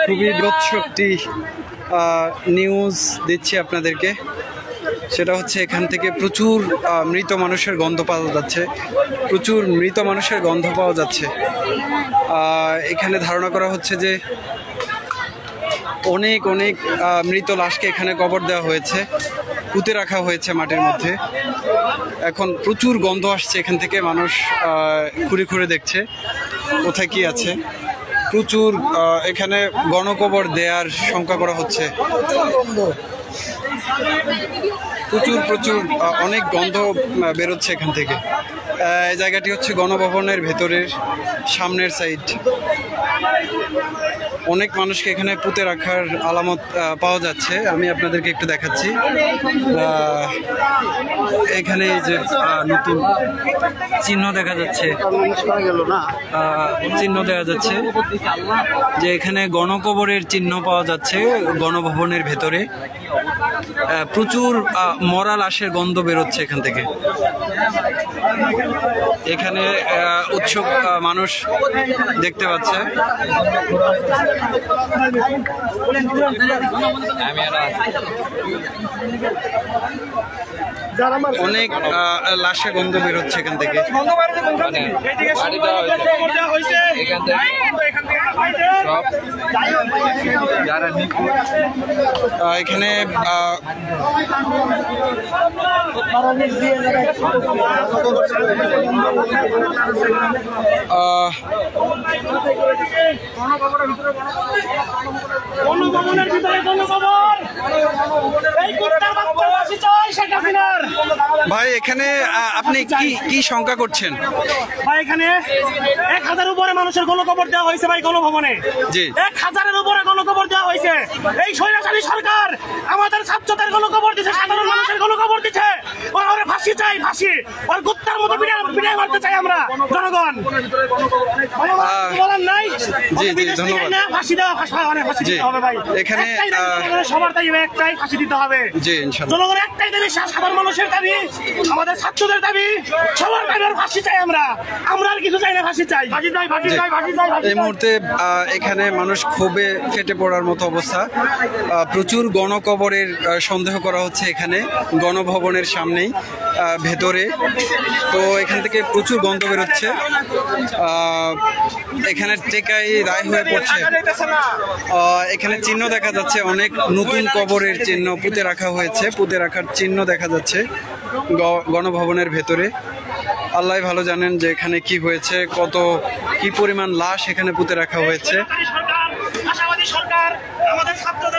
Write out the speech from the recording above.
খুবই বিভৎস একটি নিউজ দিচ্ছি আপনাদেরকে। সেটা হচ্ছে এখান থেকে প্রচুর মৃত মানুষের গন্ধ পাওয়া যাচ্ছে, প্রচুর মৃত মানুষের গন্ধ পাওয়া যাচ্ছে। এখানে ধারণা করা হচ্ছে যে অনেক অনেক মৃত লাশকে এখানে কবর দেওয়া হয়েছে, পুঁতে রাখা হয়েছে মাটির মধ্যে। এখন প্রচুর গন্ধ আসছে এখান থেকে, মানুষ ঘুরে ঘুরে দেখছে কোথায় কি আছে। প্রচুর এখানে গণকবর দেওয়ার শঙ্কা করা হচ্ছে, প্রচুর প্রচুর অনেক গন্ধ বেরোচ্ছে এখান থেকে। এই জায়গাটি হচ্ছে গণভবনের ভেতরের সামনের সাইড। অনেক মানুষকে এখানে পুঁতে রাখার আলামত পাওয়া যাচ্ছে, আমি আপনাদেরকে একটু দেখাচ্ছি। এখানে এই যে নতুন চিহ্ন দেখা যাচ্ছে, চিহ্ন দেখা যাচ্ছে যে এখানে গণকবরের চিহ্ন পাওয়া যাচ্ছে গণভবনের ভেতরে। প্রচুর মরা লাশের গন্ধ বেরোচ্ছে এখান থেকে। এখানে উৎসুক মানুষ দেখতে পাচ্ছে। অনেক লাশের গন্ধ বেরোচ্ছে এখান থেকে। এখানে ভাই এখানে আপনি কি শঙ্কা করছেন? ভাই এখানে 1000 উপরে মানুষের গণকবর দেওয়া হয়েছে ভাই গণভবনে। জি, 1000-এর উপরে গণকবর দেওয়া হয়েছে। এই স্বৈরাচারী সরকার আমাদের ছাত্রদের গণকবর দিচ্ছে, সাধারণ মানুষের গণকবর দিচ্ছে। ওরা ফাঁসি চাই, ফাঁসি। ওর কুত্তার মতো বিদায় মারতে চাই আমরা জনগণ। বলার নাই। জি জি, ধন্যবাদ। ফাঁসি দেওয়া, ফাঁসি দিতে হবে ভাই। এখানে সবার দাবি একটাই, ফাঁসি দিতে হবে। জি, ইনশাআল্লাহ। জনগণের একটাই দাবি, সাধারণ মানুষের দাবি, আমাদের ছাত্রদের দাবি, সবার দাবি ফাঁসি চাই। আমরা আর কিছু চাই না, ফাঁসি চাই, ফাঁসি চাই, ফাঁসি চাই, ফাঁসি চাই। এই মুহূর্তে এখানে মানুষ ক্ষোভে ফেটে পড়ার মতো অবস্থা। প্রচুর গণকবরের সন্দেহ করা হচ্ছে এখানে গণভবনের সামনেই ভেতরে। তো এখান থেকে প্রচুর গন্ধ বেরোচ্ছে। এখানে টেকাই রায় হয়ে পড়ছে। এখানে চিহ্ন দেখা যাচ্ছে, অনেক নতুন কবরের চিহ্ন পুঁতে রাখা হয়েছে, পুঁতে রাখার চিহ্ন দেখা যাচ্ছে গণভবনের ভেতরে। আল্লাহ ভালো জানেন যে এখানে কি হয়েছে, কি পরিমাণ লাশ এখানে পুঁতে রাখা হয়েছে। আশাবাদী সরকার আমাদের ছাত্রদের